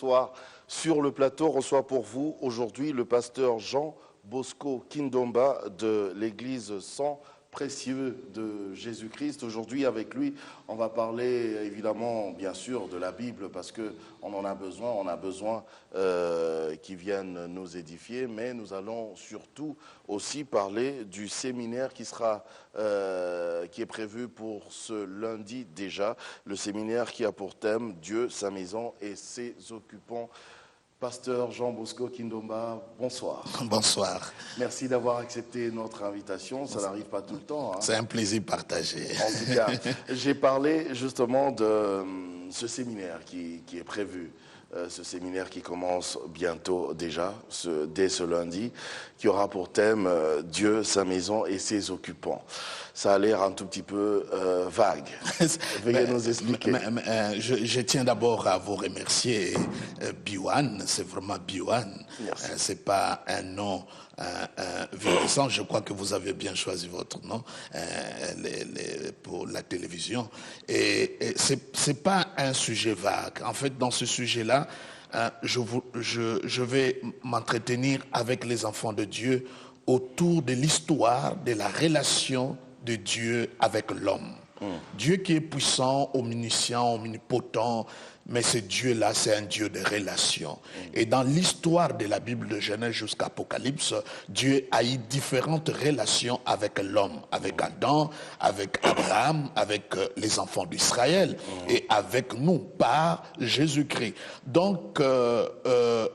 soir sur le plateau reçoit pour vous aujourd'hui le pasteur Jean Bosco Kindomba de l'église Sang Précieux de Jésus-Christ. Aujourd'hui, avec lui, on va parler évidemment, bien sûr, de la Bible parce qu'on en a besoin qu'ils viennent nous édifier, mais nous allons surtout aussi parler du séminaire qui est prévu pour ce lundi déjà, le séminaire qui a pour thème Dieu, sa maison et ses occupants. Pasteur Jean Bosco Kindomba, bonsoir. Bonsoir. Merci d'avoir accepté notre invitation, ça n'arrive pas tout le temps. Hein. C'est un plaisir partagé. En tout cas, j'ai parlé justement de ce séminaire qui est prévu, ce séminaire qui commence bientôt déjà, dès ce lundi, qui aura pour thème Dieu, sa maison et ses occupants. Ça a l'air un tout petit peu vague. Veuillez nous expliquer. Je tiens d'abord à vous remercier, Biwan, c'est vraiment Biwan. C'est pas un nom violent. Je crois que vous avez bien choisi votre nom pour la télévision. Et c'est pas un sujet vague. En fait, dans ce sujet-là, je vais m'entretenir avec les enfants de Dieu autour de l'histoire de la relation de Dieu avec l'homme. Dieu qui est puissant, omniscient, omnipotent, mais ce Dieu-là, c'est un Dieu de relation. Et dans l'histoire de la Bible de Genèse jusqu'à Apocalypse, Dieu a eu différentes relations avec l'homme, avec Adam, avec Abraham, avec les enfants d'Israël et avec nous par Jésus-Christ. Donc,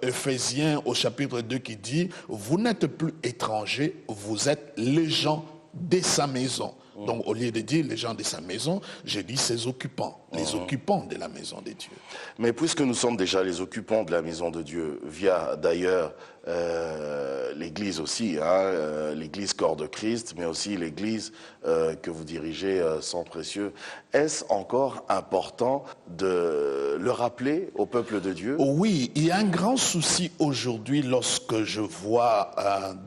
Éphésiens au chapitre 2 qui dit, vous n'êtes plus étrangers, vous êtes les gens de sa maison. Donc, au lieu de dire les gens de sa maison, je dis ses occupants, les occupants de la maison de Dieu. Mais puisque nous sommes déjà les occupants de la maison de Dieu, via d'ailleurs l'église aussi, hein, l'église corps de Christ, mais aussi l'église que vous dirigez, Sang Précieux, est-ce encore important de le rappeler au peuple de Dieu? Oui, il y a un grand souci aujourd'hui lorsque je vois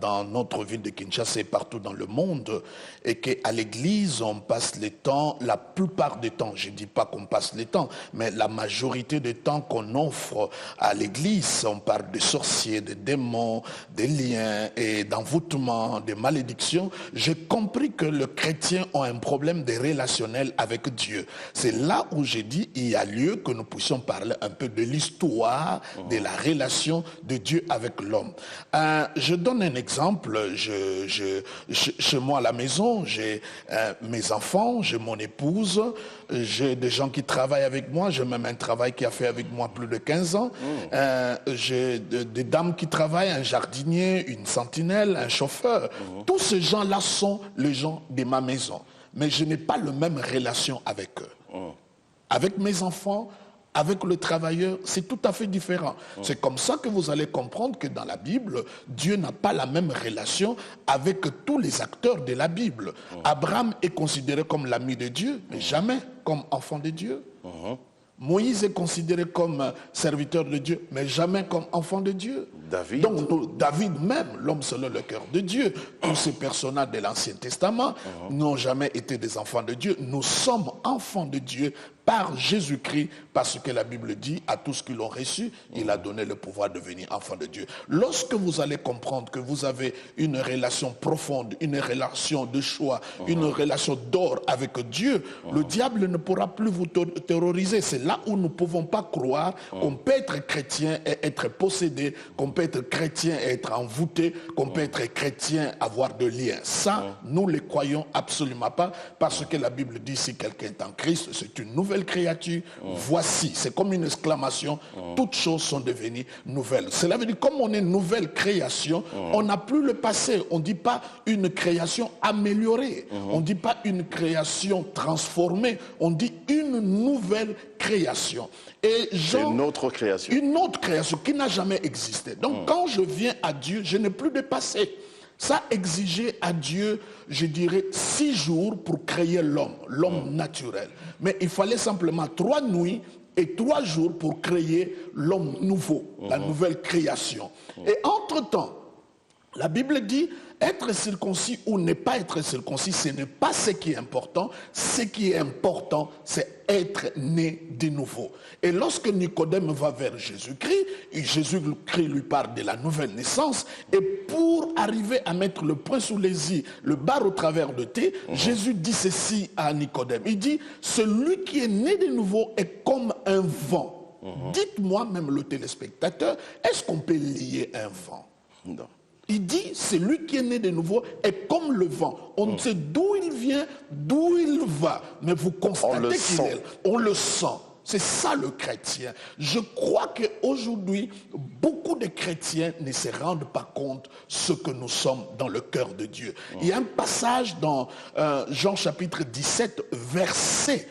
dans notre ville de Kinshasa et partout dans le monde, et qu'à l'église, on passe le temps, la plupart du temps, je ne dis pas qu'on passe le temps, mais la majorité du temps qu'on offre à l'église, on parle de sorciers, de démons, de liens et d'envoûtements, de malédictions. J'ai compris que les chrétiens ont un problème de relationnel avec Dieu. C'est là où j'ai dit il y a lieu que nous puissions parler un peu de l'histoire de la relation de Dieu avec l'homme. Je donne un exemple. Chez moi à la maison, j'ai mes enfants, j'ai mon épouse, j'ai des gens qui travaillent avec moi, j'ai même un travail qui a fait avec moi plus de 15 ans. J'ai des dames qui travaillent, un jardinier, une sentinelle, un chauffeur. Tous ces gens-là sont les gens de ma maison. Mais je n'ai pas la même relation avec eux. Avec mes enfants, avec le travailleur, c'est tout à fait différent. C'est comme ça que vous allez comprendre que dans la Bible, Dieu n'a pas la même relation avec tous les acteurs de la Bible. Abraham est considéré comme l'ami de Dieu, mais jamais comme enfant de Dieu. Moïse est considéré comme serviteur de Dieu, mais jamais comme enfant de Dieu. David. Donc David même, l'homme selon le cœur de Dieu, tous ces personnages de l'Ancien Testament n'ont jamais été des enfants de Dieu. Nous sommes enfants de Dieu par Jésus-Christ, parce que la Bible dit à tous qui l'ont reçu, il a donné le pouvoir de devenir enfant de Dieu. Lorsque vous allez comprendre que vous avez une relation profonde, une relation de choix, une relation d'or avec Dieu, le diable ne pourra plus vous terroriser. C'est là où nous ne pouvons pas croire qu'on peut être chrétien et être possédé, qu'on peut être chrétien et être envoûté, qu'on peut être chrétien et avoir de liens. Ça, nous ne le croyons absolument pas, parce que la Bible dit si quelqu'un est en Christ, c'est une nouvelle créature. Voici, c'est comme une exclamation, toutes choses sont devenues nouvelles. Cela veut dire, comme on est nouvelle création, on n'a plus le passé. On ne dit pas une création améliorée, on ne dit pas une création transformée, on dit une nouvelle création. Et c'est une autre création. Une autre création qui n'a jamais existé. Donc quand je viens à Dieu, je n'ai plus de passé. Ça exigeait à Dieu, je dirais, 6 jours pour créer l'homme naturel. Mais il fallait simplement 3 nuits et 3 jours pour créer l'homme nouveau, la nouvelle création. Et entre-temps, La Bible dit, être circoncis ou ne pas être circoncis, ce n'est pas ce qui est important. Ce qui est important, c'est être né de nouveau. Et lorsque Nicodème va vers Jésus-Christ, et Jésus-Christ lui parle de la nouvelle naissance, et pour arriver à mettre le point sous les i, le bar au travers de thé, Jésus dit ceci à Nicodème. Il dit, celui qui est né de nouveau est comme un vent. Dites-moi, même le téléspectateur, est-ce qu'on peut lier un vent? Non. Il dit, celui qui est né de nouveau est comme le vent. On ne sait d'où il vient, d'où il va. Mais vous constatez qu'il est. On le sent. C'est ça le chrétien. Je crois qu'aujourd'hui, beaucoup de chrétiens ne se rendent pas compte ce que nous sommes dans le cœur de Dieu. Il y a un passage dans Jean chapitre 17, verset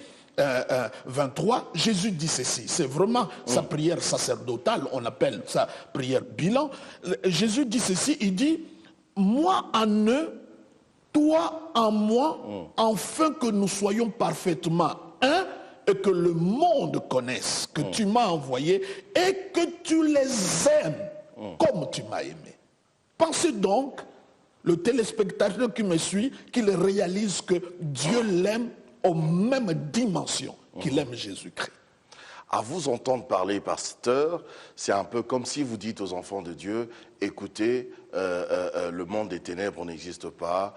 23, Jésus dit ceci, c'est vraiment sa prière sacerdotale, on appelle ça prière bilan. Jésus dit ceci, il dit, moi en eux, toi en moi, afin que nous soyons parfaitement un et que le monde connaisse que tu m'as envoyé et que tu les aimes comme tu m'as aimé. Pensez donc, le téléspectateur qui me suit, qu'il réalise que Dieu l'aime aux mêmes dimensions qu'il aime Jésus-Christ. À vous entendre parler, pasteur, c'est un peu comme si vous dites aux enfants de Dieu, écoutez, le monde des ténèbres n'existe pas,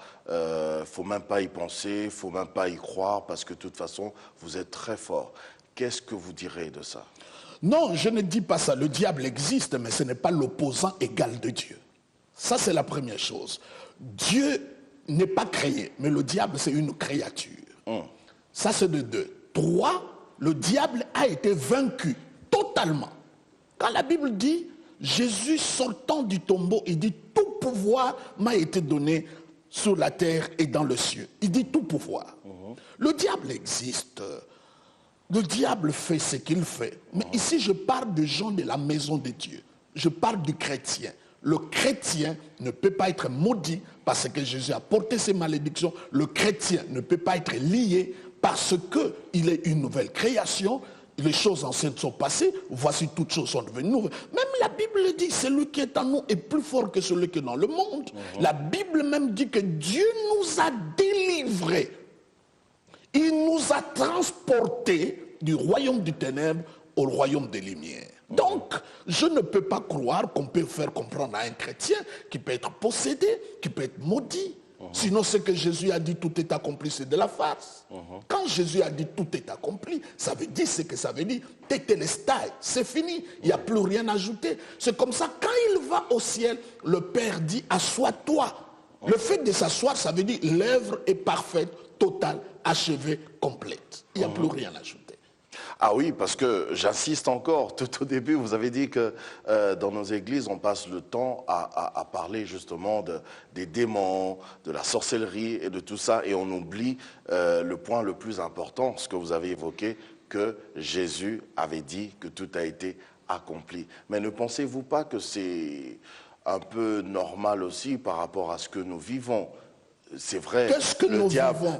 faut même pas y penser, faut même pas y croire, parce que de toute façon, vous êtes très fort. Qu'est-ce que vous direz de ça? Non, je ne dis pas ça. Le diable existe, mais ce n'est pas l'opposant égal de Dieu. Ça, c'est la première chose. Dieu n'est pas créé, mais le diable, c'est une créature. Ça, c'est de deux. 3, le diable a été vaincu totalement. Quand la Bible dit, Jésus sortant du tombeau, il dit, tout pouvoir m'a été donné sur la terre et dans le ciel. Il dit tout pouvoir. Le diable existe. Le diable fait ce qu'il fait. Mais ici, je parle de gens de la maison de Dieu. Je parle du chrétien. Le chrétien ne peut pas être maudit parce que Jésus a porté ses malédictions. Le chrétien ne peut pas être lié parce qu'il est une nouvelle création. Les choses anciennes sont passées, voici toutes choses sont devenues nouvelles. Même la Bible dit, celui qui est en nous est plus fort que celui qui est dans le monde. La Bible même dit que Dieu nous a délivrés. Il nous a transportés du royaume du ténèbre au royaume des lumières. Donc, je ne peux pas croire qu'on peut faire comprendre à un chrétien qui peut être possédé, qui peut être maudit. Sinon, ce que Jésus a dit, tout est accompli, c'est de la farce. Quand Jésus a dit tout est accompli, ça veut dire ce que ça veut dire. Tétélestai, c'est fini, il n'y a plus rien à ajouter. C'est comme ça, quand il va au ciel, le Père dit, assois-toi. Le fait de s'asseoir, ça veut dire l'œuvre est parfaite, totale, achevée, complète. Il n'y a plus rien à ajouter. Ah oui, parce que j'insiste encore, tout au début, vous avez dit que dans nos églises, on passe le temps à parler justement des démons, de la sorcellerie et de tout ça, et on oublie le point le plus important, ce que vous avez évoqué, que Jésus avait dit que tout a été accompli. Mais ne pensez-vous pas que c'est un peu normal aussi par rapport à ce que nous vivons? C'est vrai,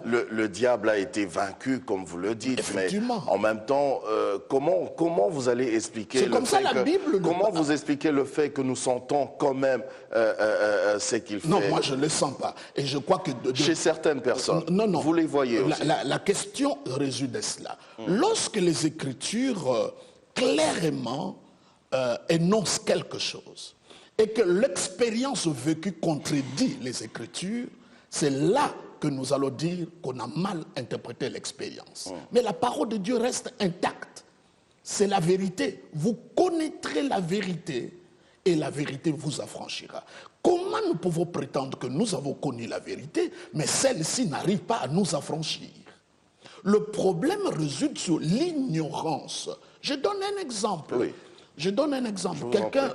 le diable a été vaincu, comme vous le dites, mais en même temps, comment vous allez expliquer le fait comment vous expliquez le fait que nous sentons quand même ce qu'il fait? Non, moi je ne le sens pas. Et je crois que chez certaines personnes, vous les voyez aussi. La question réside de cela. Lorsque les Écritures clairement énoncent quelque chose et que l'expérience vécue contredit les Écritures, c'est là que nous allons dire qu'on a mal interprété l'expérience. Mais la parole de Dieu reste intacte. C'est la vérité. Vous connaîtrez la vérité et la vérité vous affranchira. Comment nous pouvons prétendre que nous avons connu la vérité, mais celle-ci n'arrive pas à nous affranchir? Le problème réside sur l'ignorance. Je donne un exemple. Oui. Je donne un exemple.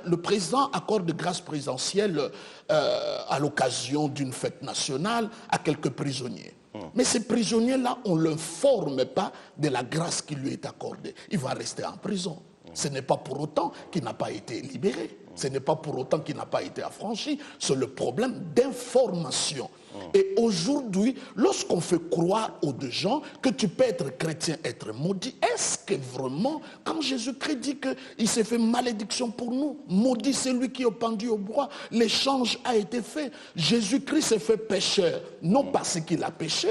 Le président accorde grâce présidentielle à l'occasion d'une fête nationale à quelques prisonniers. Mais ces prisonniers-là, on ne l'informe pas de la grâce qui lui est accordée. Il va rester en prison. Ce n'est pas pour autant qu'il n'a pas été libéré. Ce n'est pas pour autant qu'il n'a pas été affranchi. C'est le problème d'information. Et aujourd'hui, lorsqu'on fait croire aux deux gens que tu peux être chrétien, être maudit, est-ce que vraiment, quand Jésus-Christ dit qu'il s'est fait malédiction pour nous, maudit celui qui est pendu au bois, l'échange a été fait. Jésus-Christ s'est fait pécheur, non parce qu'il a péché.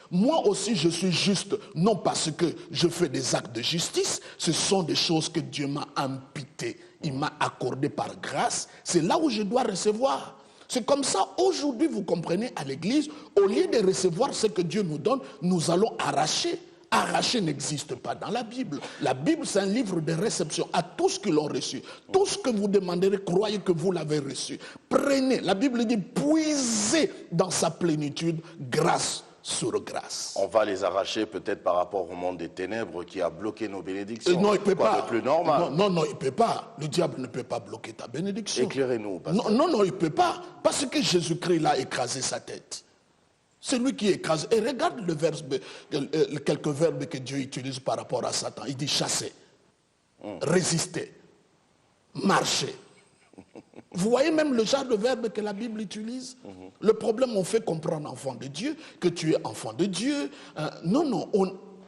Moi aussi, je suis juste, non parce que je fais des actes de justice. Ce sont des choses que Dieu m'a imputées. Il m'a accordé par grâce. C'est là où je dois recevoir. C'est comme ça, aujourd'hui, vous comprenez, à l'église, au lieu de recevoir ce que Dieu nous donne, nous allons arracher. Arracher n'existe pas dans la Bible. La Bible, c'est un livre de réception à tous qui l'ont reçu. Tout ce que vous demanderez, croyez que vous l'avez reçu. Prenez, la Bible dit, puisez dans sa plénitude grâce sur grâce. On va les arracher peut-être par rapport au monde des ténèbres qui a bloqué nos bénédictions. Non, il ne peut pas. Le plus normal. Non, il ne peut pas. Le diable ne peut pas bloquer ta bénédiction. Éclairez-nous, pasteur. Non, il ne peut pas. Parce que Jésus-Christ l'a écrasé sa tête. C'est lui qui écrase. Et regarde quelques verbes que Dieu utilise par rapport à Satan. Il dit chasser, résister, marcher. Vous voyez même le genre de verbe que la Bible utilise. Le problème, on fait comprendre enfant de Dieu, que tu es enfant de Dieu.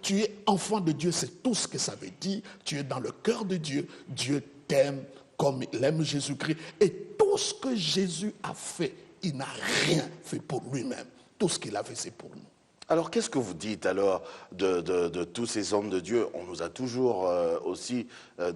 Tu es enfant de Dieu, c'est tout ce que ça veut dire. Tu es dans le cœur de Dieu. Dieu t'aime comme il aime Jésus-Christ. Et tout ce que Jésus a fait, il n'a rien fait pour lui-même. Tout ce qu'il a fait, c'est pour nous. Alors, qu'est-ce que vous dites alors de tous ces hommes de Dieu? On nous a toujours aussi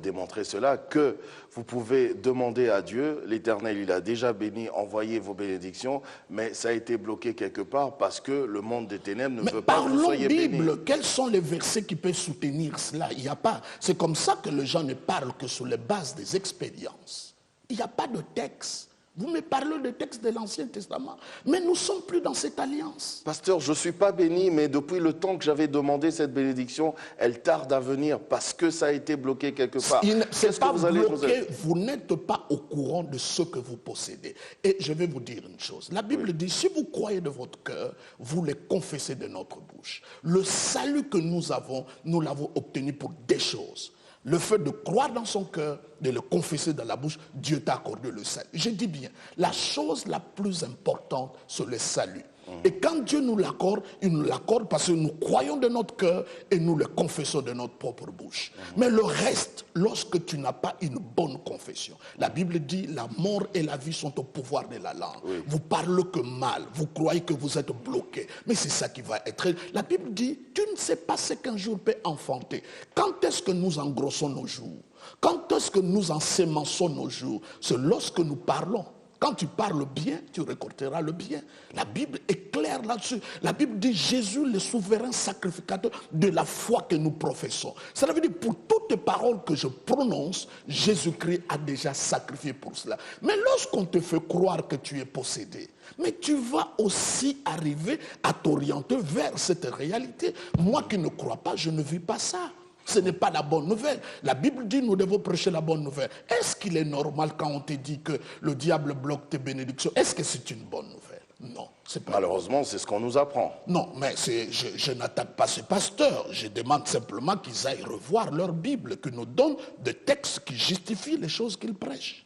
démontré cela, que vous pouvez demander à Dieu, l'Éternel, il a déjà béni, envoyé vos bénédictions, mais ça a été bloqué quelque part parce que le monde des ténèbres ne veut pas que vous soyez bénis. Parlons Bible, quels sont les versets qui peuvent soutenir cela? Il n'y a pas. C'est comme ça que les gens ne parlent que sur les bases des expériences. Il n'y a pas de texte. Vous me parlez des textes de l'Ancien Testament, mais nous ne sommes plus dans cette alliance. Pasteur, je ne suis pas béni, mais depuis le temps que j'avais demandé cette bénédiction, elle tarde à venir parce que ça a été bloqué quelque part. C'est pas bloqué, vous n'êtes pas au courant de ce que vous possédez. Et je vais vous dire une chose. La Bible dit, si vous croyez de votre cœur, vous le confessez de notre bouche. Le salut que nous avons, nous l'avons obtenu pour des choses. Le fait de croire dans son cœur, de le confesser dans la bouche, Dieu t'a accordé le salut. Je dis bien, la chose la plus importante, c'est le salut. Et quand Dieu nous l'accorde, il nous l'accorde parce que nous croyons de notre cœur et nous le confessons de notre propre bouche. Mais le reste, lorsque tu n'as pas une bonne confession, la Bible dit la mort et la vie sont au pouvoir de la langue. Oui. Vous parlez que mal, vous croyez que vous êtes bloqué. Mais c'est ça qui va être. La Bible dit, tu ne sais pas ce qu'un jour peut enfanter. Quand est-ce que nous engrossons nos jours? Quand est-ce que nous ensemençons nos jours? C'est lorsque nous parlons. Quand tu parles bien, tu récolteras le bien. La Bible est claire là-dessus. La Bible dit Jésus, le souverain sacrificateur de la foi que nous professons. Cela veut dire pour toutes les paroles que je prononce, Jésus-Christ a déjà sacrifié pour cela. Mais lorsqu'on te fait croire que tu es possédé, mais tu vas aussi arriver à t'orienter vers cette réalité. Moi qui ne crois pas, je ne vis pas ça. Ce n'est pas la bonne nouvelle. La Bible dit nous devons prêcher la bonne nouvelle. Est-ce qu'il est normal quand on te dit que le diable bloque tes bénédictions? Est-ce que c'est une bonne nouvelle? Non. Malheureusement, c'est ce qu'on nous apprend. Non, mais je n'attaque pas ces pasteurs. Je demande simplement qu'ils aillent revoir leur Bible, qu'ils nous donnent des textes qui justifient les choses qu'ils prêchent.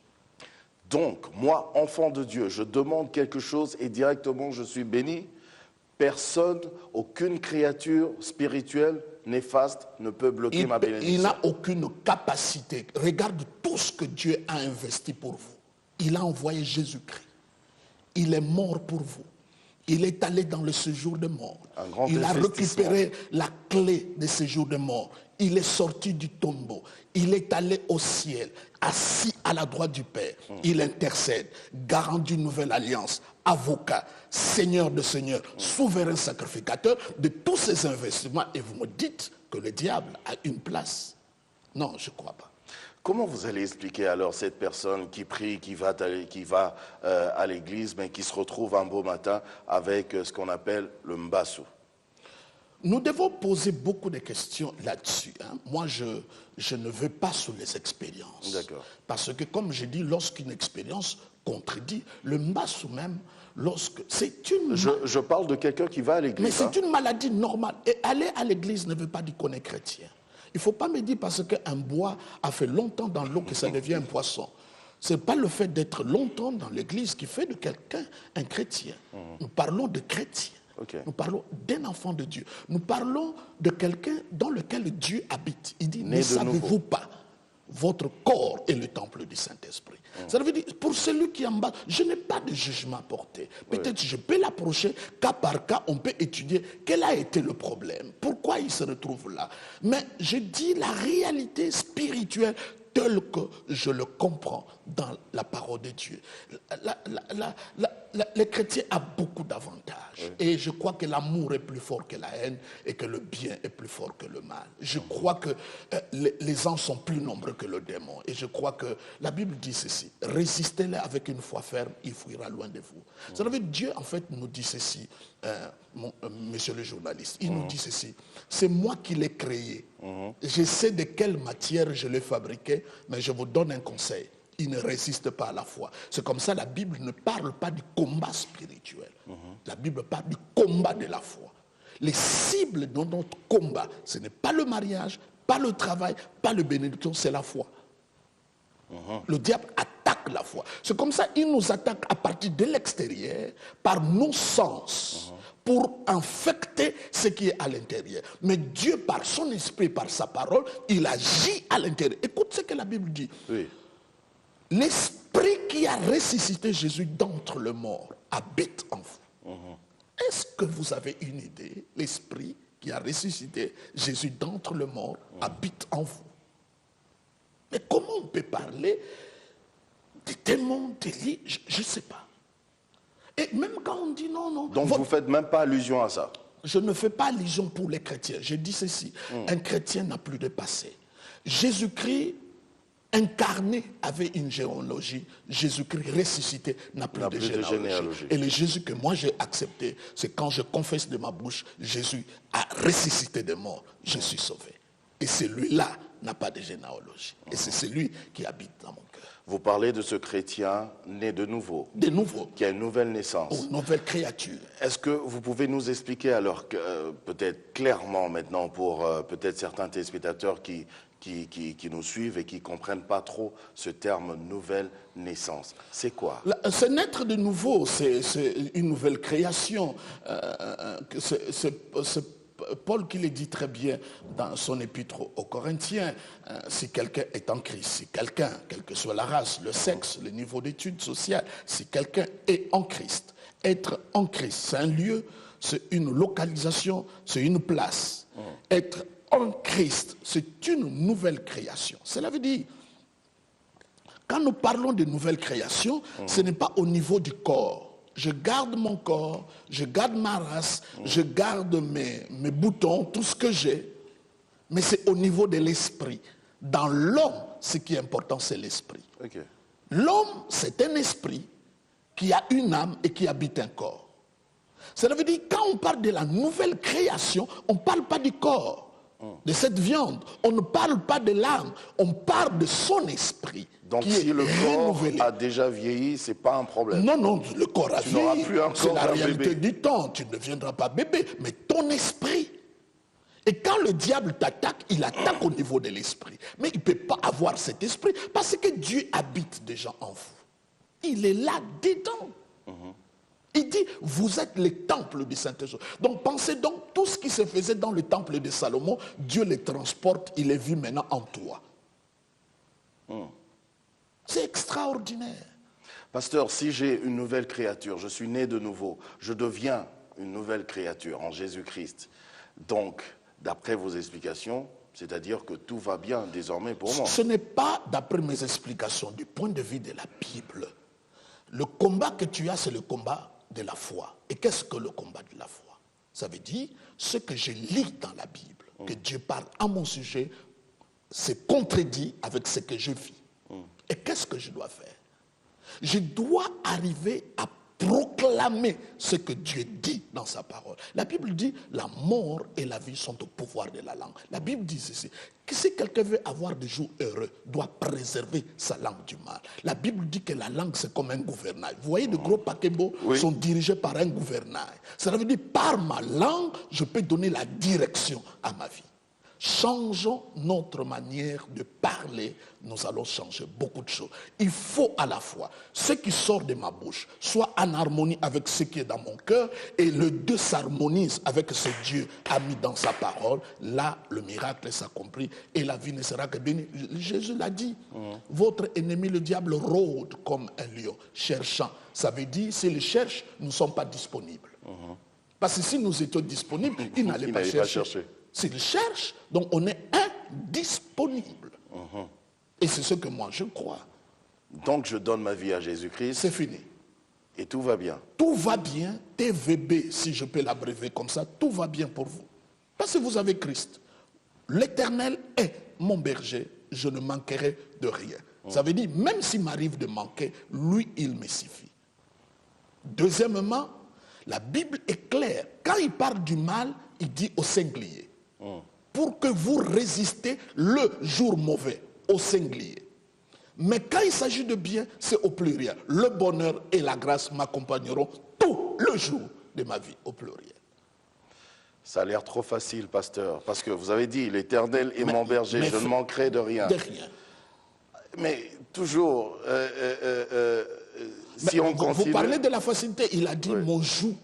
Donc, moi, enfant de Dieu, je demande quelque chose et directement je suis béni. Personne, aucune créature spirituelle néfaste ne peut bloquer ma bénédiction. Il n'a aucune capacité. Regarde tout ce que Dieu a investi pour vous. Il a envoyé Jésus-Christ. Il est mort pour vous. Il est allé dans le séjour de mort. Il a récupéré la clé de séjour de mort. Il est sorti du tombeau. Il est allé au ciel, assis à la droite du Père. Il intercède, garant d'une nouvelle alliance, avocat, seigneur de seigneurs, souverain sacrificateur de tous ces investissements. Et vous me dites que le diable a une place. Non, je ne crois pas. Comment vous allez expliquer alors cette personne qui prie, qui va à l'église, mais qui se retrouve un beau matin avec ce qu'on appelle le mbassou? Nous devons poser beaucoup de questions là-dessus. Moi, je ne veux pas sur les expériences. D'accord. Parce que, comme je dis, lorsqu'une expérience contredit, le mbassou même, c'est une... Je parle de quelqu'un qui va à l'église. Mais c'est une maladie normale. Et aller à l'église ne veut pas dire qu'on est chrétien. Il ne faut pas me dire parce qu'un bois a fait longtemps dans l'eau que ça devient un poisson. Ce n'est pas le fait d'être longtemps dans l'église qui fait de quelqu'un un chrétien. Nous parlons de chrétien. Okay. Nous parlons d'un enfant de Dieu. Nous parlons de quelqu'un dans lequel Dieu habite. Il dit, ne savez-vous pas, votre corps est le temple du Saint-Esprit. Ça veut dire, pour celui qui est en bas, je n'ai pas de jugement à porter. Peut-être je peux l'approcher, cas par cas, on peut étudier quel a été le problème, pourquoi il se retrouve là. Mais je dis la réalité spirituelle telle que je le comprends dans la parole de Dieu. Les chrétiens ont beaucoup d'avantages. Et je crois que l'amour est plus fort que la haine et que le bien est plus fort que le mal. Je crois que les anges sont plus nombreux que le démon. Et je crois que la Bible dit ceci. Résistez-les avec une foi ferme, il fuira loin de vous. Ça veut dire Dieu, en fait, nous dit ceci, monsieur le journaliste. Il nous dit ceci. C'est moi qui l'ai créé. Je sais de quelle matière je l'ai fabriqué, mais je vous donne un conseil. Il ne résiste pas à la foi. C'est comme ça, la Bible ne parle pas du combat spirituel. La Bible parle du combat de la foi. Les cibles de notre combat, ce n'est pas le mariage, pas le travail, pas le bénédiction, c'est la foi. Le diable attaque la foi. C'est comme ça, il nous attaque à partir de l'extérieur, par nos sens, pour infecter ce qui est à l'intérieur. Mais Dieu, par son esprit, par sa parole, il agit à l'intérieur. Écoute ce que la Bible dit. Oui. L'esprit qui a ressuscité Jésus d'entre les morts habite en vous. Est-ce que vous avez une idée? L'esprit qui a ressuscité Jésus d'entre les morts habite en vous. Mais comment on peut parler des démons, des lits? Je ne sais pas. Et même quand on dit non, non. Donc vous ne faites même pas allusion à ça? Je ne fais pas allusion pour les chrétiens. Je dis ceci. Un chrétien n'a plus de passé. Jésus-Christ incarné avait une généalogie. Jésus-Christ ressuscité n'a plus de généalogie. Et le Jésus que moi j'ai accepté, c'est quand je confesse de ma bouche, Jésus a ressuscité des morts, je suis sauvé. Et celui-là n'a pas de généalogie. Et c'est celui qui habite dans mon cœur. Vous parlez de ce chrétien né de nouveau. De nouveau. Qui a une nouvelle naissance. Une nouvelle créature. Est-ce que vous pouvez nous expliquer alors, peut-être clairement maintenant pour peut-être certains téléspectateurs qui nous suivent et qui ne comprennent pas trop ce terme nouvelle naissance. C'est quoi? C'est naître de nouveau, c'est une nouvelle création. C'est Paul qui le dit très bien dans son épître aux Corinthiens. Si quelqu'un est en Christ, si quelqu'un, quelle que soit la race, le sexe, le niveau d'études sociales, si quelqu'un est en Christ, être en Christ, c'est un lieu, c'est une localisation, c'est une place. Être en Christ, c'est une nouvelle création. Cela veut dire, quand nous parlons de nouvelle création, ce n'est pas au niveau du corps. Je garde mon corps, je garde ma race, je garde mes boutons, tout ce que j'ai. Mais c'est au niveau de l'esprit. Dans l'homme, ce qui est important, c'est l'esprit. Okay. L'homme, c'est un esprit qui a une âme et qui habite un corps. Cela veut dire, quand on parle de la nouvelle création, on ne parle pas du corps, de cette viande. On ne parle pas de l'âme, on parle de son esprit. Donc si le corps a déjà vieilli, ce n'est pas un problème. Non, non, le corps a vieilli. C'est la réalité du temps. Tu ne deviendras pas bébé, mais ton esprit. Et quand le diable t'attaque, il attaque au niveau de l'esprit. Mais il ne peut pas avoir cet esprit parce que Dieu habite déjà en vous. Il est là dedans. Il dit, vous êtes le temple du Saint-Esprit. Donc pensez donc, tout ce qui se faisait dans le temple de Salomon, Dieu les transporte, il les vit maintenant en toi. C'est extraordinaire. Pasteur, si j'ai une nouvelle créature, je suis né de nouveau, je deviens une nouvelle créature en Jésus-Christ. Donc, d'après vos explications, c'est-à-dire que tout va bien désormais pour moi. Ce n'est pas d'après mes explications, du point de vue de la Bible. Le combat que tu as, c'est le combat de la foi. Et qu'est-ce que le combat de la foi? Ça veut dire, ce que je lis dans la Bible, que Dieu parle à mon sujet, c'est contredit avec ce que je vis. Et qu'est-ce que je dois faire? Je dois arriver à proclamer ce que Dieu dit dans sa parole. La Bible dit, la mort et la vie sont au pouvoir de la langue. La Bible dit ceci, que si quelqu'un veut avoir des jours heureux, doit préserver sa langue du mal. La Bible dit que la langue, c'est comme un gouvernail. Vous voyez, de gros paquebots sont dirigés par un gouvernail. Ça veut dire, par ma langue, je peux donner la direction à ma vie. changeons notre manière de parler, nous allons changer beaucoup de choses. Il faut à la fois ce qui sort de ma bouche soit en harmonie avec ce qui est dans mon cœur et les deux s'harmonisent avec ce que Dieu a mis dans sa parole. Là, le miracle s'accomplit et la vie ne sera que bénie. Jésus l'a dit. Votre ennemi, le diable, rôde comme un lion, cherchant. Ça veut dire, s'il cherche, nous ne sommes pas disponibles. Parce que si nous étions disponibles, il n'allait pas chercher. S'il cherche, donc on est indisponible. Et c'est ce que moi je crois. Donc je donne ma vie à Jésus-Christ. C'est fini. Et tout va bien. Tout va bien, TVB, si je peux l'abréver comme ça, tout va bien pour vous. Parce que vous avez Christ. L'Éternel est mon berger, je ne manquerai de rien. Ça veut dire, même s'il m'arrive de manquer, lui, il me suffit. Deuxièmement, la Bible est claire. Quand il parle du mal, il dit au singulier. Pour que vous résistez le jour mauvais au singulier. Mais quand il s'agit de bien, c'est au pluriel. Le bonheur et la grâce m'accompagneront tout le jour de ma vie, au pluriel. Ça a l'air trop facile, pasteur, parce que vous avez dit, l'Éternel est mon berger, je ne manquerai de rien. De rien. Mais toujours, si on considère... Vous parlez de la facilité, il a dit, oui. Mon joug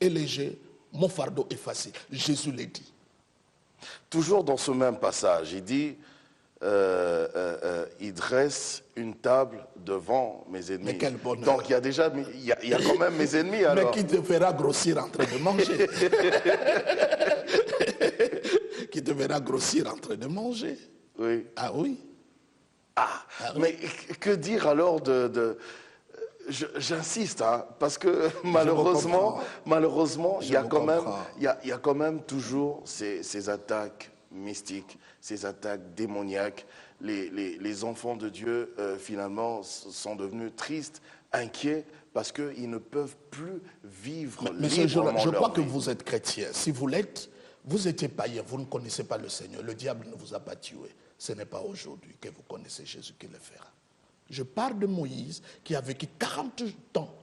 est léger, mon fardeau est facile. Jésus l'a dit. Toujours dans ce même passage, il dit, il dresse une table devant mes ennemis. Mais quel bonheur. Donc il y a déjà, il y a quand même mes ennemis alors. Mais qui te fera grossir en train de manger. Qui te verra grossir en train de manger. Oui. Ah oui. Ah mais que dire alors j'insiste, hein, parce que malheureusement, il y a quand même toujours ces attaques mystiques, ces attaques démoniaques. Les enfants de Dieu, finalement, sont devenus tristes, inquiets, parce qu'ils ne peuvent plus vivre librement je crois leur que vie. vous êtes chrétien. Si vous l'êtes, vous étiez païen, vous ne connaissez pas le Seigneur. Le diable ne vous a pas tué. Ce n'est pas aujourd'hui que vous connaissez Jésus qui le fera. Je parle de Moïse qui a vécu 40 ans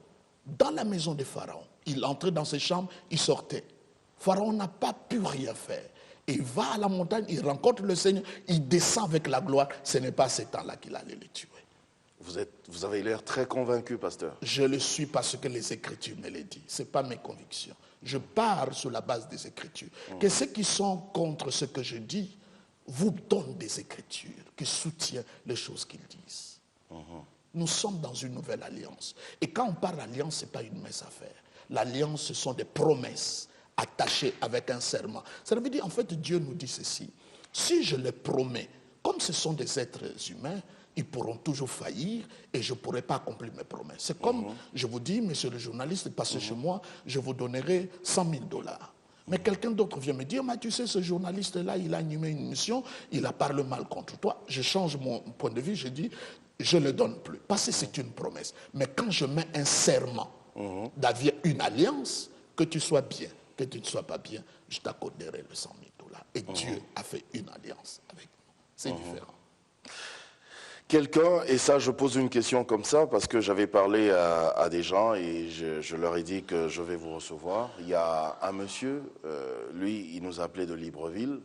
dans la maison de Pharaon. Il entrait dans ses chambres, il sortait. Pharaon n'a pas pu rien faire. Il va à la montagne, il rencontre le Seigneur, il descend avec la gloire. Ce n'est pas ce temps-là qu'il allait le tuer. Vous avez l'air très convaincu, pasteur. Je le suis parce que les Écritures me le disent. Ce n'est pas mes convictions. Je pars sur la base des Écritures. Que ceux qui sont contre ce que je dis vous donnent des Écritures qui soutiennent les choses qu'ils disent. Nous sommes dans une nouvelle alliance. Et quand on parle d'alliance, ce n'est pas une mince affaire. L'alliance, ce sont des promesses attachées avec un serment. Ça veut dire, en fait, Dieu nous dit ceci. Si je les promets, comme ce sont des êtres humains, ils pourront toujours faillir et je ne pourrai pas accomplir mes promesses. C'est comme je vous dis, monsieur le journaliste, passez chez moi, je vous donnerai 100 000 $. Mais quelqu'un d'autre vient me dire, mais tu sais, ce journaliste-là, il a animé une émission, il a parlé mal contre toi. Je change mon point de vue, je dis, je ne le donne plus. Parce que c'est une promesse. Mais quand je mets un serment d'avoir une alliance, que tu sois bien, que tu ne sois pas bien, je t'accorderai le 100 000 $. Et Dieu a fait une alliance avec nous. C'est différent. Quelqu'un, et ça je pose une question comme ça parce que j'avais parlé à des gens et je leur ai dit que je vais vous recevoir. Il y a un monsieur, lui il nous appelait de Libreville,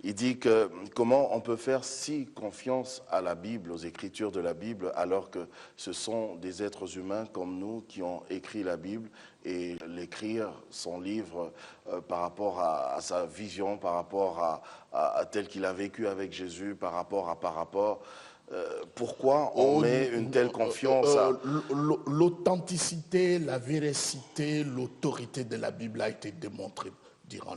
il dit que comment on peut faire si confiance à la Bible, aux écritures de la Bible, alors que ce sont des êtres humains comme nous qui ont écrit la Bible et l'écrire, son livre, par rapport à sa vision, par rapport à tel qu'il a vécu avec Jésus, par rapport. Pourquoi on met une telle confiance L'authenticité, la véracité, l'autorité de la Bible a été démontrée durant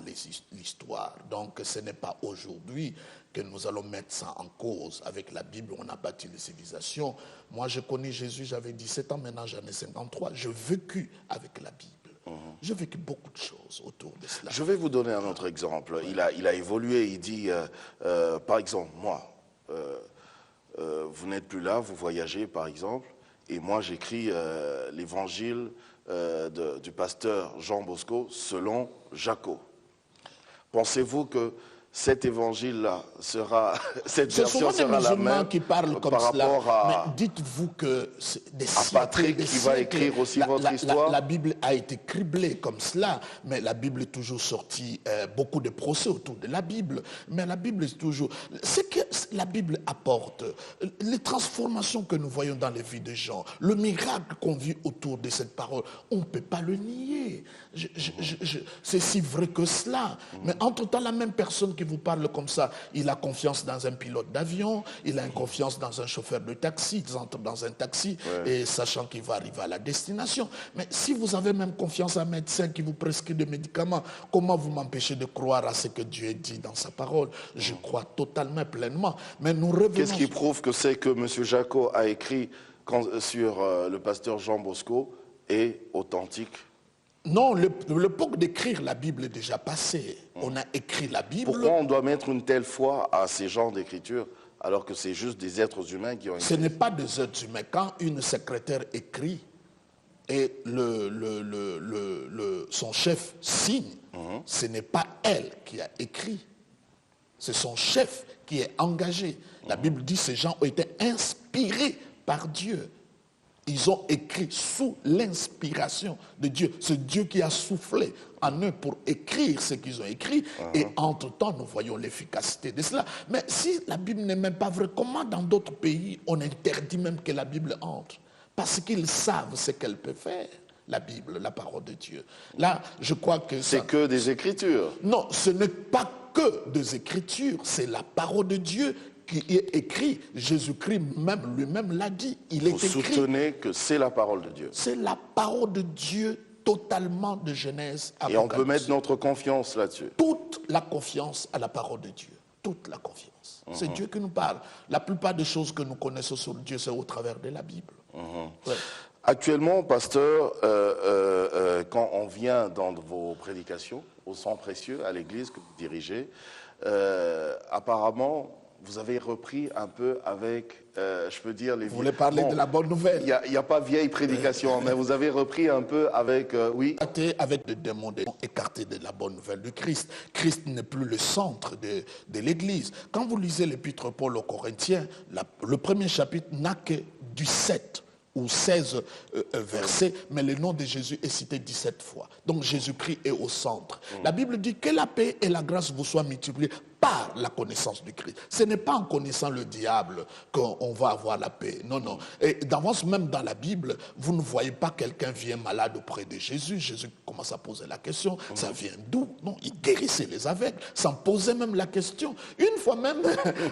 l'histoire. Donc ce n'est pas aujourd'hui que nous allons mettre ça en cause. Avec la Bible, on a bâti les civilisations. Moi, je connais Jésus, j'avais 17 ans, maintenant j'en ai 53. J'ai vécu avec la Bible. J'ai vécu beaucoup de choses autour de cela. Je vais vous donner un autre exemple. Il a évolué, il dit, par exemple, moi... vous n'êtes plus là, vous voyagez par exemple, et moi j'écris l'évangile du pasteur Jean Bosco selon Jaco. Pensez-vous que cet évangile-là sera, cette Ce version sont des sera la musulmans même qui parlent comme par cela. rapport à, Mais dites-vous que des Patrick des qui va écrire aussi votre histoire. La Bible a été criblée comme cela, mais la Bible est toujours sortie, beaucoup de procès autour de la Bible. Mais la Bible est toujours... Ce que la Bible apporte, les transformations que nous voyons dans les vies des gens, le miracle qu'on vit autour de cette parole, on ne peut pas le nier. C'est si vrai que cela. Mais entre-temps, la même personne qui vous parle comme ça, il a confiance dans un pilote d'avion, il a une confiance dans un chauffeur de taxi, ils entrent dans un taxi et sachant qu'il va arriver à la destination. Mais si vous avez même confiance en un médecin qui vous prescrit des médicaments, comment vous m'empêchez de croire à ce que Dieu dit dans sa parole? Je crois totalement, pleinement. Mais nous revenons... Qu'est-ce qui prouve que c'est que M. Jacot a écrit sur le pasteur Jean Bosco est authentique? Non, l'époque d'écrire la Bible est déjà passée. On a écrit la Bible. Pourquoi on doit mettre une telle foi à ces genres d'écriture alors que c'est juste des êtres humains qui ont écrit? Ce n'est pas des êtres humains. Quand une secrétaire écrit et son chef signe, ce n'est pas elle qui a écrit. C'est son chef qui est engagé. La Bible dit que ces gens ont été inspirés par Dieu. Ils ont écrit sous l'inspiration de Dieu. C'est Dieu qui a soufflé en eux pour écrire ce qu'ils ont écrit. Et entre-temps, nous voyons l'efficacité de cela. Mais si la Bible n'est même pas vraie, comment dans d'autres pays, on interdit même que la Bible entre? Parce qu'ils savent ce qu'elle peut faire, la Bible, la parole de Dieu. Là, je crois que... C'est que des écritures. Non, ce n'est pas que des écritures. C'est la parole de Dieu qui est écrit. Jésus-Christ même lui-même l'a dit. Il est écrit. Vous soutenez que c'est la parole de Dieu. C'est la parole de Dieu totalement de Genèse à Et on peut mettre notre confiance là-dessus. toute la confiance à la parole de Dieu. Toute la confiance. C'est Dieu qui nous parle. La plupart des choses que nous connaissons sur Dieu, c'est au travers de la Bible. Ouais. Actuellement, pasteur, quand on vient dans vos prédications au sang précieux, à l'église que vous dirigez, apparemment, vous avez repris un peu avec, je peux dire... Vous voulez parler de la bonne nouvelle? Il n'y a pas vieille prédication, mais vous avez repris un peu avec, oui. Avec des démons écartés de la bonne nouvelle du Christ. Christ n'est plus le centre de l'église. Quand vous lisez l'épître Paul aux Corinthiens, le premier chapitre n'a que du 7 ou 16 versets, mais le nom de Jésus est cité 17 fois. Donc Jésus-Christ est au centre. La Bible dit que la paix et la grâce vous soient multipliées par la connaissance du Christ. Ce n'est pas en connaissant le diable qu'on va avoir la paix. Non, non. Et d'avance, même dans la Bible, vous ne voyez pas quelqu'un vient malade auprès de Jésus. Jésus commence à poser la question, ça vient d'où? Non, il guérissait les aveugles, sans poser même la question. Une fois même,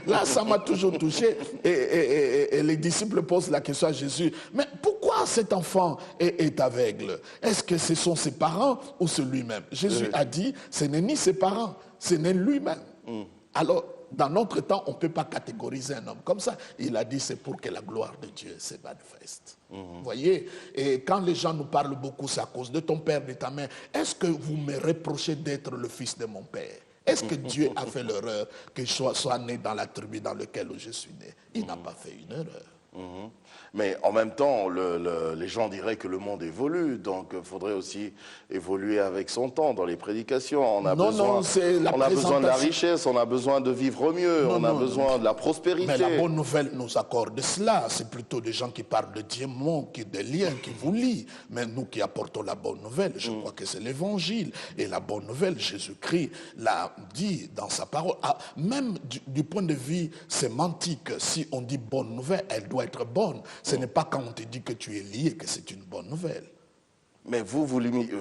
là, ça m'a toujours touché. Et les disciples posent la question à Jésus, mais pourquoi cet enfant est aveugle? Est-ce que ce sont ses parents ou c'est lui-même? Jésus a dit, ce n'est ni ses parents, ce n'est lui-même. Alors, dans notre temps, on ne peut pas catégoriser un homme comme ça. Il a dit, c'est pour que la gloire de Dieu se manifeste. Vous voyez? Et quand les gens nous parlent beaucoup, c'est à cause de ton père, de ta mère. Est-ce que vous me reprochez d'être le fils de mon père? Est-ce que Dieu a fait l'erreur que je sois né dans la tribu dans laquelle je suis né? Il n'a pas fait une erreur. Mais en même temps, les gens diraient que le monde évolue, donc il faudrait aussi évoluer avec son temps dans les prédications. On a besoin de la richesse, on a besoin de vivre mieux, on a besoin de la prospérité. Mais la bonne nouvelle nous accorde cela. C'est plutôt des gens qui parlent de diamants, des liens, qui vous lient. Mais nous qui apportons la bonne nouvelle, je crois que c'est l'évangile. Et la bonne nouvelle, Jésus-Christ l'a dit dans sa parole. Ah, même du point de vue sémantique, si on dit bonne nouvelle, elle doit être bonne. Ce n'est pas quand on te dit que tu es lié que c'est une bonne nouvelle. Mais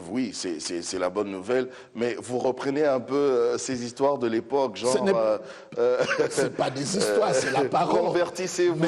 oui, c'est la bonne nouvelle, mais vous reprenez un peu ces histoires de l'époque, genre... Ce n'est pas des histoires, c'est la parole. Convertissez-vous,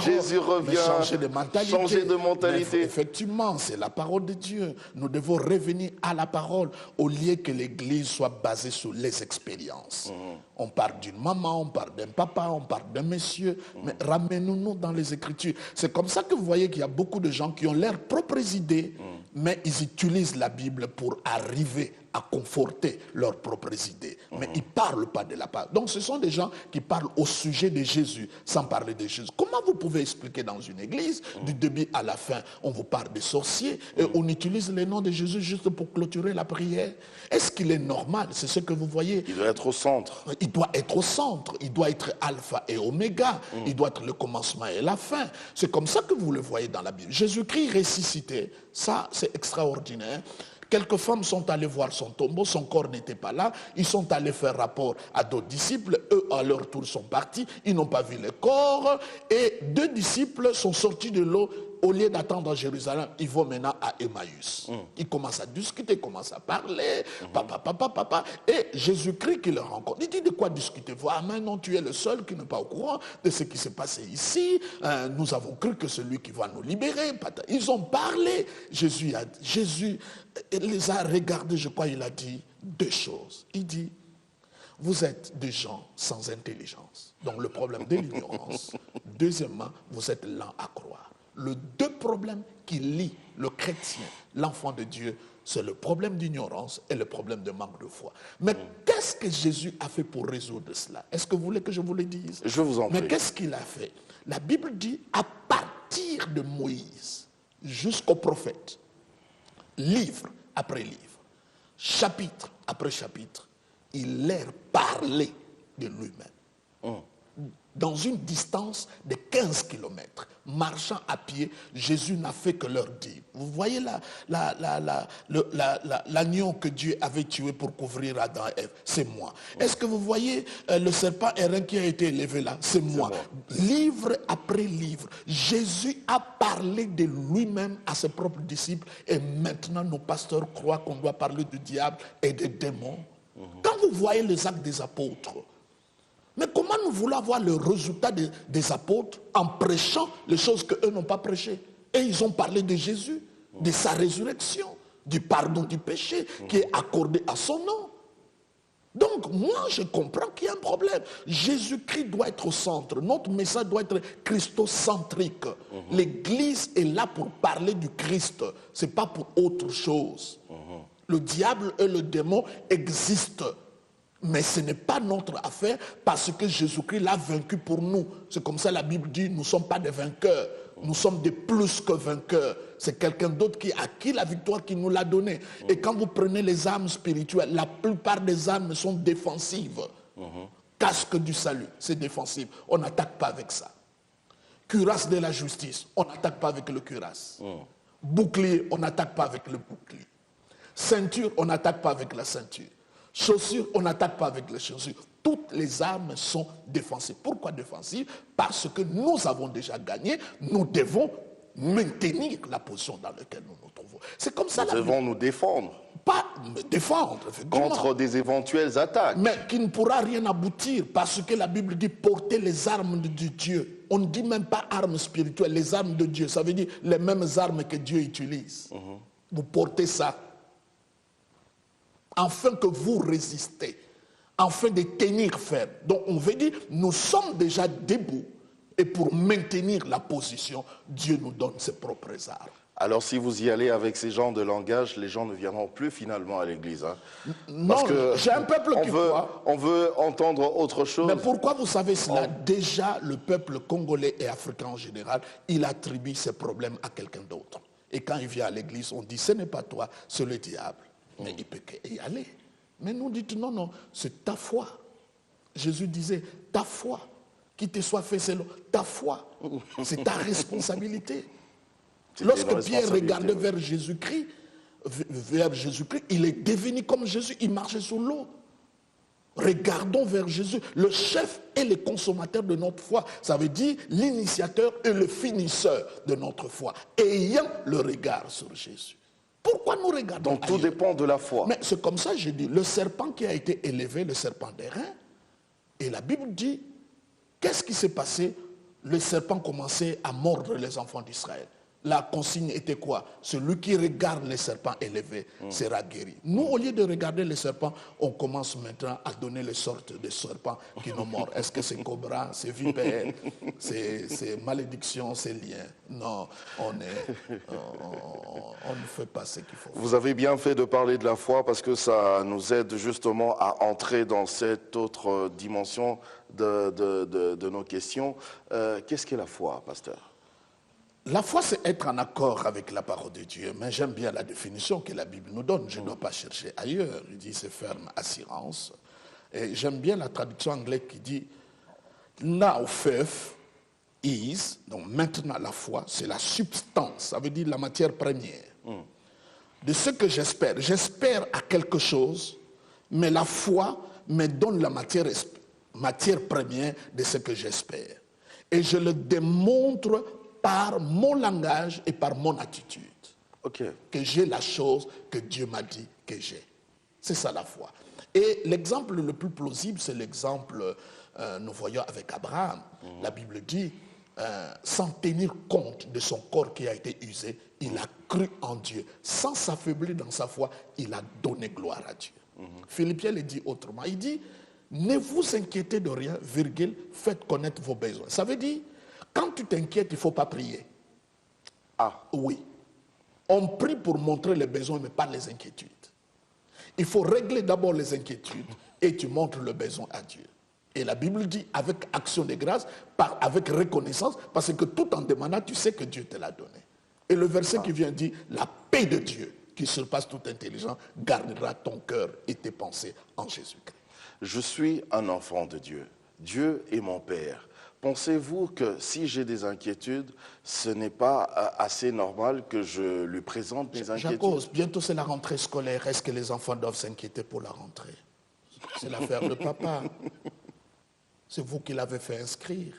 Jésus revient, changer de mentalité. Changer de mentalité. Mais effectivement, c'est la parole de Dieu. Nous devons revenir à la parole, au lieu que l'Église soit basée sur les expériences. On parle d'une maman, on parle d'un papa, on parle d'un monsieur, mais ramenons-nous dans les Écritures. C'est comme ça que vous voyez qu'il y a beaucoup de gens qui ont leurs propres idées, mais ils utilisent la Bible pour arriver à conforter leurs propres idées. Mais ils ne parlent pas de la part. Donc ce sont des gens qui parlent au sujet de Jésus, sans parler de Jésus. Comment vous pouvez expliquer dans une église, du début à la fin, on vous parle de sorciers, et on utilise le nom de Jésus juste pour clôturer la prière? Est-ce qu'il est normal? C'est ce que vous voyez. Il doit être au centre. Il doit être au centre, il doit être alpha et oméga, il doit être le commencement et la fin. C'est comme ça que vous le voyez dans la Bible. Jésus-Christ ressuscité, ça c'est extraordinaire. Quelques femmes sont allées voir son tombeau, son corps n'était pas là, ils sont allés faire rapport à d'autres disciples, eux à leur tour sont partis, ils n'ont pas vu le corps, et 2 disciples sont sortis de l'eau. Au lieu d'attendre à Jérusalem, ils vont maintenant à Emmaüs. Ils commencent à discuter, ils commencent à parler, papa. Et Jésus-Christ qui leur rencontre. Il dit de quoi discutez-vous? Ah, maintenant tu es le seul qui n'est pas au courant de ce qui s'est passé ici. Nous avons cru que celui qui va nous libérer. Ils ont parlé. Jésus les a regardés, je crois, il a dit 2 choses. Il dit, vous êtes des gens sans intelligence. Donc le problème de l'ignorance. Deuxièmement, vous êtes lents à croire. Les 2 problèmes qui lient le chrétien, l'enfant de Dieu, c'est le problème d'ignorance et le problème de manque de foi. Mais qu'est-ce que Jésus a fait pour résoudre cela? Est-ce que vous voulez que je vous le dise? Je vous en prie. Mais qu'est-ce qu'il a fait? La Bible dit, à partir de Moïse jusqu'au prophète, livre après livre, chapitre après chapitre, il leur parlait de lui-même. Dans une distance de 15 kilomètres, marchant à pied, Jésus n'a fait que leur dire. Vous voyez l'agneau que Dieu avait tué pour couvrir Adam et Ève, c'est moi. Est-ce que vous voyez le serpent airain qui a été élevé là? C'est moi. Livre après livre, Jésus a parlé de lui-même à ses propres disciples, et maintenant nos pasteurs croient qu'on doit parler du diable et des démons. Quand vous voyez les actes des apôtres, mais comment nous voulons avoir le résultat des apôtres en prêchant les choses qu'eux n'ont pas prêchées? Et ils ont parlé de Jésus, de sa résurrection, du pardon du péché qui est accordé à son nom. Donc moi je comprends qu'il y a un problème. Jésus-Christ doit être au centre. Notre message doit être christocentrique. L'église est là pour parler du Christ. Ce n'est pas pour autre chose. Le diable et le démon existent. Mais ce n'est pas notre affaire parce que Jésus-Christ l'a vaincu pour nous. C'est comme ça la Bible dit, nous ne sommes pas des vainqueurs. Nous sommes des plus que vainqueurs. C'est quelqu'un d'autre qui a acquis la victoire qui nous l'a donnée. Et quand vous prenez les armes spirituelles, la plupart des armes sont défensives. Casque du salut, c'est défensif. On n'attaque pas avec ça. Cuirasse de la justice, on n'attaque pas avec le cuirasse. Bouclier, on n'attaque pas avec le bouclier. Ceinture, on n'attaque pas avec la ceinture. Chaussures, on n'attaque pas avec les chaussures. Toutes les armes sont défensives. Pourquoi défensives? Parce que nous avons déjà gagné. Nous devons maintenir la position dans laquelle nous nous trouvons. C'est comme ça. Nous devons nous défendre. Pas me défendre, contre des éventuelles attaques. Mais qui ne pourra rien aboutir parce que la Bible dit porter les armes de Dieu. On ne dit même pas armes spirituelles, les armes de Dieu. Ça veut dire les mêmes armes que Dieu utilise. Vous portez ça. Afin que vous résistez, afin de tenir ferme. Donc on veut dire, nous sommes déjà debout, et pour maintenir la position, Dieu nous donne ses propres armes. Alors si vous y allez avec ces genres de langage, les gens ne viendront plus finalement à l'église. Non, j'ai un peuple qui croit. On veut entendre autre chose. Mais pourquoi vous savez cela? Déjà, le peuple congolais et africain en général, il attribue ses problèmes à quelqu'un d'autre. Et quand il vient à l'église, on dit, ce n'est pas toi, c'est le diable. Mais il peut y aller. Mais nous dites non, non, c'est ta foi. Jésus disait, ta foi, qui te soit fait selon ta foi. C'est ta responsabilité. Lorsque Pierre regardait vers Jésus-Christ, il est devenu comme Jésus, il marchait sur l'eau. Regardons vers Jésus, le chef et le consommateur de notre foi. Ça veut dire l'initiateur et le finisseur de notre foi, ayant le regard sur Jésus. Pourquoi nous regardons? Donc tout dépend de la foi. Mais c'est comme ça, j'ai dit, le serpent qui a été élevé, le serpent d'airain, et la Bible dit, qu'est-ce qui s'est passé? Le serpent commençait à mordre les enfants d'Israël. la consigne était quoi? Celui qui regarde les serpents élevés sera guéri. Nous, au lieu de regarder les serpents, on commence maintenant à donner les sortes de serpents qui nous mordent. Est-ce que c'est cobra, c'est vipère, c'est malédiction, c'est lien? Non, on ne fait pas ce qu'il faut faire. Vous avez bien fait de parler de la foi parce que ça nous aide justement à entrer dans cette autre dimension de nos questions. Qu'est-ce qu'est la foi, pasteur? La foi, c'est être en accord avec la parole de Dieu. Mais j'aime bien la définition que la Bible nous donne. Je ne dois pas chercher ailleurs. Il dit c'est ferme assurance. Et j'aime bien la traduction anglaise qui dit now faith is, donc maintenant la foi, c'est la substance, ça veut dire la matière première de ce que j'espère. J'espère à quelque chose, mais la foi me donne la matière première de ce que j'espère. Et je le démontre par mon langage et par mon attitude. Okay. Que j'ai la chose que Dieu m'a dit que j'ai. C'est ça la foi. Et l'exemple le plus plausible, c'est l'exemple, nous voyons avec Abraham. La Bible dit, sans tenir compte de son corps qui a été usé, il a cru en Dieu. Sans s'affaiblir dans sa foi, il a donné gloire à Dieu. Philippiens le dit autrement. Il dit, ne vous inquiétez de rien, virgule, faites connaître vos besoins. Ça veut dire, quand tu t'inquiètes, il ne faut pas prier. Ah. Oui. On prie pour montrer les besoins, mais pas les inquiétudes. Il faut régler d'abord les inquiétudes et tu montres le besoin à Dieu. Et la Bible dit avec action de grâce, avec reconnaissance, parce que tout en demandant, tu sais que Dieu te l'a donné. Et le verset qui vient dit, la paix de Dieu, qui surpasse toute intelligence, gardera ton cœur et tes pensées en Jésus-Christ. Je suis un enfant de Dieu. Dieu est mon Père. Pensez-vous que si j'ai des inquiétudes, ce n'est pas assez normal que je lui présente mes inquiétudes? Jacques, bientôt c'est la rentrée scolaire. Est-ce que les enfants doivent s'inquiéter pour la rentrée? C'est l'affaire de papa. C'est vous qui l'avez fait inscrire.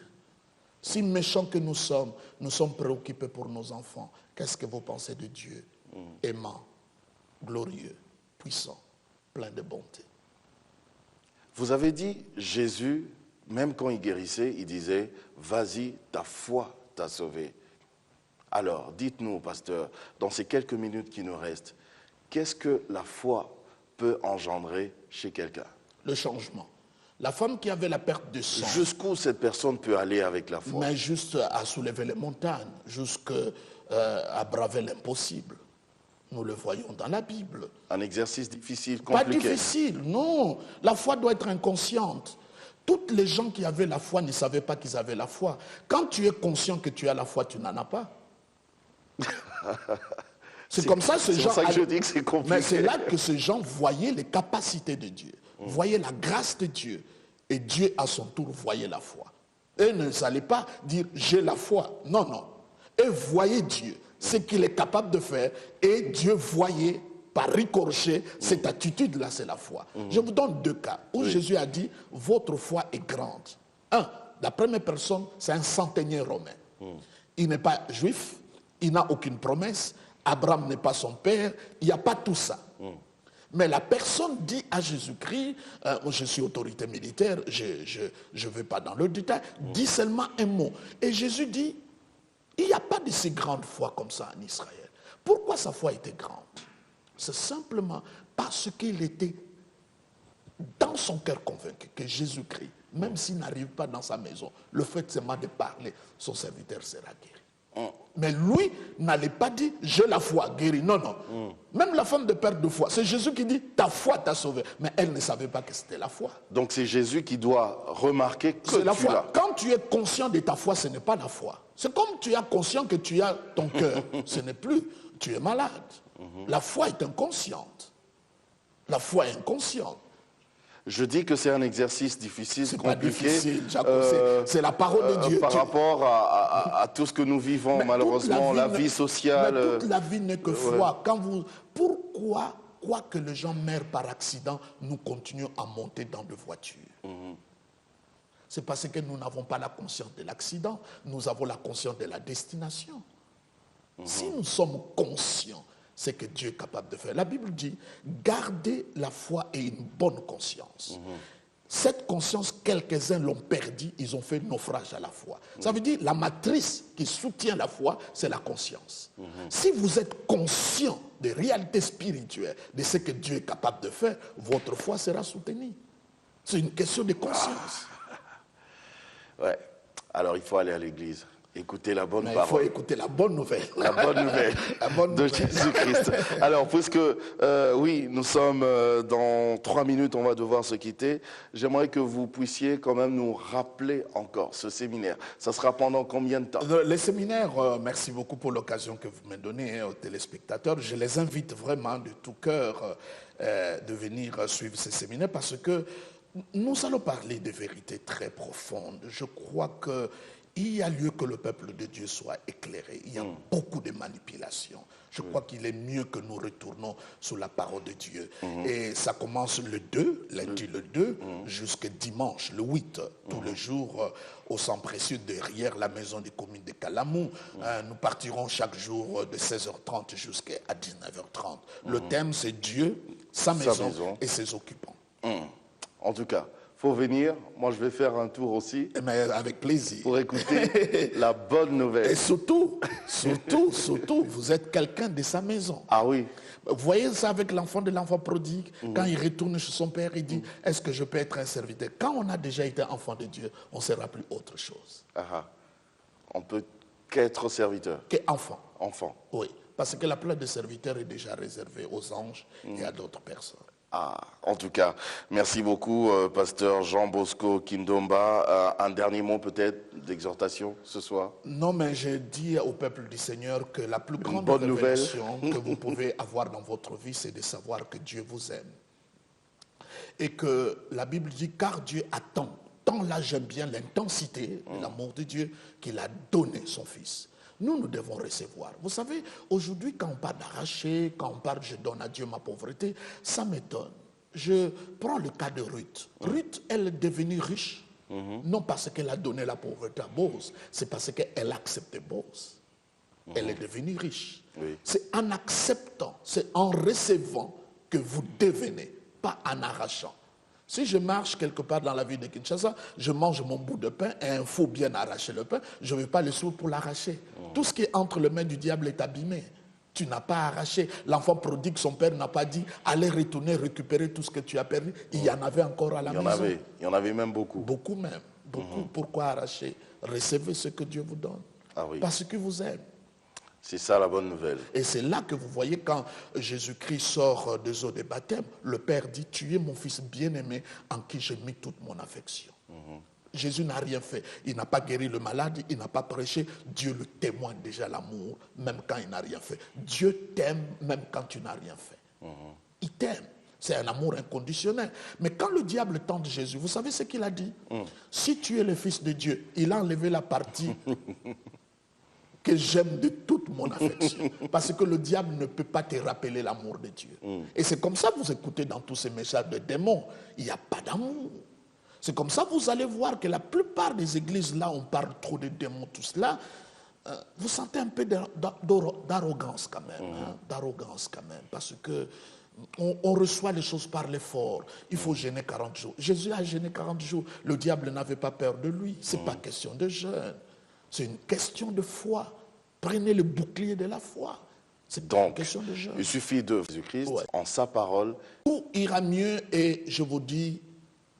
Si méchants que nous sommes préoccupés pour nos enfants, qu'est-ce que vous pensez de Dieu? Aimant, glorieux, puissant, plein de bonté. Vous avez dit, Jésus, même quand il guérissait, il disait, vas-y, ta foi t'a sauvé. Alors, dites-nous, pasteur, dans ces quelques minutes qui nous restent, qu'est-ce que la foi peut engendrer chez quelqu'un? Le changement. La femme qui avait la perte de sang. Jusqu'où cette personne peut aller avec la foi? Mais juste à soulever les montagnes, jusqu'à braver l'impossible. Nous le voyons dans la Bible. Un exercice difficile, compliqué. Pas difficile, non. La foi doit être inconsciente. Toutes les gens qui avaient la foi ne savaient pas qu'ils avaient la foi. Quand tu es conscient que tu as la foi, tu n'en as pas. C'est comme ça, ces gens. C'est pour ça que je dis que c'est compliqué. Mais c'est là que ces gens voyaient les capacités de Dieu, voyaient la grâce de Dieu. Et Dieu, à son tour, voyait la foi. Eux ne allaient pas dire j'ai la foi. Non, non. Eux voyaient Dieu, ce qu'il est capable de faire. Et Dieu voyait par ricochet cette attitude-là, c'est la foi. Je vous donne deux cas où Jésus a dit votre foi est grande. La première personne, c'est un centenier romain. Il n'est pas juif, il n'a aucune promesse. Abraham n'est pas son père, il n'y a pas tout ça. Mais la personne dit à Jésus-Christ, je suis autorité militaire, je ne vais pas dans le détail, dit seulement un mot. Et Jésus dit, il n'y a pas de si grande foi comme ça en Israël. Pourquoi sa foi était grande? C'est simplement parce qu'il était dans son cœur convaincu que Jésus-Christ, même s'il n'arrive pas dans sa maison, le fait seulement de parler, son serviteur sera guéri. Mais lui n'allait pas dire j'ai la foi guérie. Non, non. Même la femme de perte de foi, c'est Jésus qui dit ta foi t'a sauvé. Mais elle ne savait pas que c'était la foi. Donc c'est Jésus qui doit remarquer que c'est la tu foi. l'as. Quand tu es conscient de ta foi, ce n'est pas la foi. C'est comme tu es conscient que tu as ton cœur. Ce n'est plus. Tu es malade. La foi est inconsciente. La foi est inconsciente. Je dis que c'est un exercice difficile, C'est compliqué. pas difficile, c'est la parole de Dieu. Par rapport à tout ce que nous vivons, Mais malheureusement, la vie sociale. Mais toute la vie n'est que foi. Pourquoi, quoi que les gens meurent par accident, nous continuons à monter dans des voitures? C'est parce que nous n'avons pas la conscience de l'accident, nous avons la conscience de la destination. Si nous sommes conscients, c'est que Dieu est capable de faire. La Bible dit, gardez la foi et une bonne conscience. Cette conscience, quelques-uns l'ont perdue, ils ont fait naufrage à la foi. Ça veut dire la matrice qui soutient la foi, c'est la conscience. Si vous êtes conscient des réalités spirituelles, de ce que Dieu est capable de faire, votre foi sera soutenue. C'est une question de conscience. Ouais. Alors il faut aller à l'église. Écoutez la bonne Mais parole. il faut écouter la bonne nouvelle. La bonne nouvelle La bonne de nouvelle. Jésus-Christ. Alors, puisque, oui, nous sommes dans 3 minutes, on va devoir se quitter. J'aimerais que vous puissiez quand même nous rappeler encore ce séminaire. Ça sera pendant combien de temps? Les séminaires, merci beaucoup pour l'occasion que vous me donnez aux téléspectateurs. Je les invite vraiment de tout cœur de venir suivre ces séminaires parce que nous allons parler de vérités très profondes. Je crois qu'il y a lieu que le peuple de Dieu soit éclairé. Il y a beaucoup de manipulations. Je crois qu'il est mieux que nous retournons sur la parole de Dieu. Et ça commence le 2, lundi le 2, jusqu'à dimanche le 8, tous les jours au sang précieux derrière la maison des communes de Calamou. Nous partirons chaque jour de 16h30 jusqu'à 19h30. Le thème, c'est Dieu, sa maison et ses occupants. En tout cas, faut venir. Moi, je vais faire un tour aussi. Mais avec plaisir. Pour écouter la bonne nouvelle. Et surtout, vous êtes quelqu'un de sa maison. Ah oui. Vous voyez ça avec l'enfant prodigue, quand il retourne chez son père, il dit, est-ce que je peux être un serviteur? Quand on a déjà été enfant de Dieu, on ne sera plus autre chose. On peut qu'être serviteur. Qu'enfant. Enfant. Oui, parce que la place de serviteur est déjà réservée aux anges et à d'autres personnes. En tout cas, merci beaucoup, pasteur Jean Bosco Kindomba. Un dernier mot peut-être d'exhortation ce soir? Non, mais je dis au peuple du Seigneur que la plus grande bonne révélation que vous pouvez avoir dans votre vie, c'est de savoir que Dieu vous aime. Et que la Bible dit, car Dieu attend, tant là j'aime bien l'intensité de l'amour de Dieu, qu'il a donné son Fils. Nous devons recevoir. Vous savez, aujourd'hui, quand on parle d'arracher, quand on parle « je donne à Dieu ma pauvreté », ça m'étonne. Je prends le cas de Ruth. Ruth, elle est devenue riche, non parce qu'elle a donné la pauvreté à Boaz, c'est parce qu'elle a accepté Boaz. Elle est devenue riche. Oui. C'est en acceptant, c'est en recevant que vous devenez, pas en arrachant. Si je marche quelque part dans la ville de Kinshasa, je mange mon bout de pain et il faut bien arracher le pain, je ne vais pas le sourd pour l'arracher. Tout ce qui est entre les mains du diable est abîmé. Tu n'as pas arraché. L'enfant prodigue, son père n'a pas dit allez retourner récupérer tout ce que tu as perdu. Il y en avait encore à la maison. Il y en avait même beaucoup. Beaucoup même. Beaucoup. Pourquoi arracher? Recevez ce que Dieu vous donne. Parce qu'il vous aime. C'est ça la bonne nouvelle. Et c'est là que vous voyez quand Jésus-Christ sort des eaux de baptême, le Père dit, tu es mon fils bien-aimé en qui j'ai mis toute mon affection. Jésus n'a rien fait. Il n'a pas guéri le malade, il n'a pas prêché. Dieu le témoigne déjà l'amour, même quand il n'a rien fait. Dieu t'aime même quand tu n'as rien fait. Il t'aime. C'est un amour inconditionnel. Mais quand le diable tente Jésus, vous savez ce qu'il a dit? Si tu es le fils de Dieu, il a enlevé la partie que j'aime de toute mon affection. Parce que le diable ne peut pas te rappeler l'amour de Dieu. Et c'est comme ça que vous écoutez dans tous ces messages de démons. Il n'y a pas d'amour. C'est comme ça que vous allez voir que la plupart des églises, là, on parle trop de démons, tout cela. Vous sentez un peu d'arrogance quand même. D'arrogance quand même. Parce que on reçoit les choses par l'effort. Il faut jeûner 40 jours. Jésus a jeûné 40 jours. Le diable n'avait pas peur de lui. Ce n'est pas question de jeûne. C'est une question de foi. Prenez le bouclier de la foi. C'est pas une question de jeûne. Il suffit de Jésus-Christ, en sa parole. Tout ira mieux et je vous dis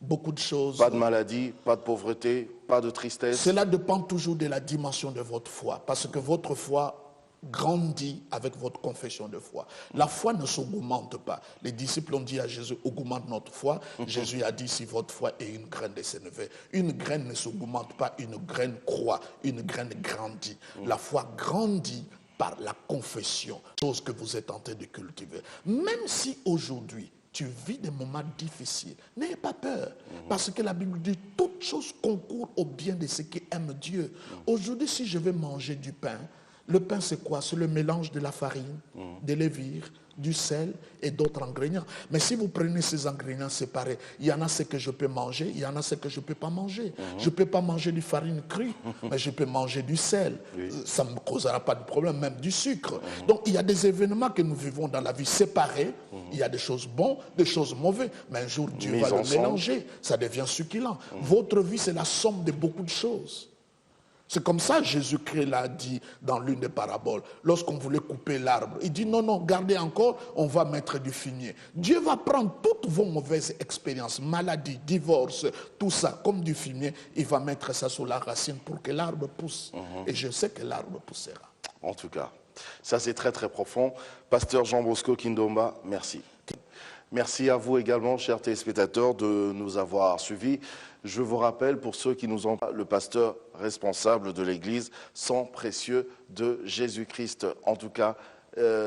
beaucoup de choses. Pas de maladie, pas de pauvreté, pas de tristesse. Cela dépend toujours de la dimension de votre foi. Parce que votre foi grandit avec votre confession de foi. La foi ne s'augmente pas. Les disciples ont dit à Jésus, augmente notre foi. Jésus a dit, si votre foi est une graine de sénévé. Une graine ne s'augmente pas, une graine croît, une graine grandit. La foi grandit par la confession, chose que vous êtes en train de cultiver. Même si aujourd'hui, tu vis des moments difficiles, n'ayez pas peur. Parce que la Bible dit, toutes choses concourent au bien de ceux qui aiment Dieu. Aujourd'hui, si je vais manger du pain, Le pain, c'est quoi? C'est le mélange de la farine, de levure, du sel et d'autres ingrédients. Mais si vous prenez ces ingrédients séparés, il y en a ce que je peux manger, il y en a ce que je ne peux pas manger. Je ne peux pas manger du farine crue, mais je peux manger du sel. Ça ne me causera pas de problème, même du sucre. Donc il y a des événements que nous vivons dans la vie séparés. Il y a des choses bonnes, des choses mauvaises. Mais un jour, Dieu va le mélanger. Ça devient succulent. Votre vie, c'est la somme de beaucoup de choses. C'est comme ça que Jésus-Christ l'a dit dans l'une des paraboles. Lorsqu'on voulait couper l'arbre, il dit non, non, gardez encore, on va mettre du fumier. Dieu va prendre toutes vos mauvaises expériences, maladies, divorce, tout ça, comme du fumier, il va mettre ça sous la racine pour que l'arbre pousse. Et je sais que l'arbre poussera. En tout cas, ça c'est très très profond. Pasteur Jean Bosco Kindomba, merci. Merci à vous également, chers téléspectateurs, de nous avoir suivis. Je vous rappelle, pour ceux qui nous ont le pasteur responsable de l'Église, sang précieux de Jésus-Christ. En tout cas,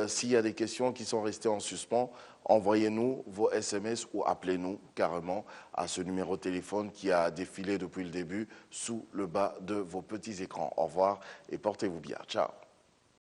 s'il y a des questions qui sont restées en suspens, envoyez-nous vos SMS ou appelez-nous carrément à ce numéro de téléphone qui a défilé depuis le début sous le bas de vos petits écrans. Au revoir et portez-vous bien. Ciao.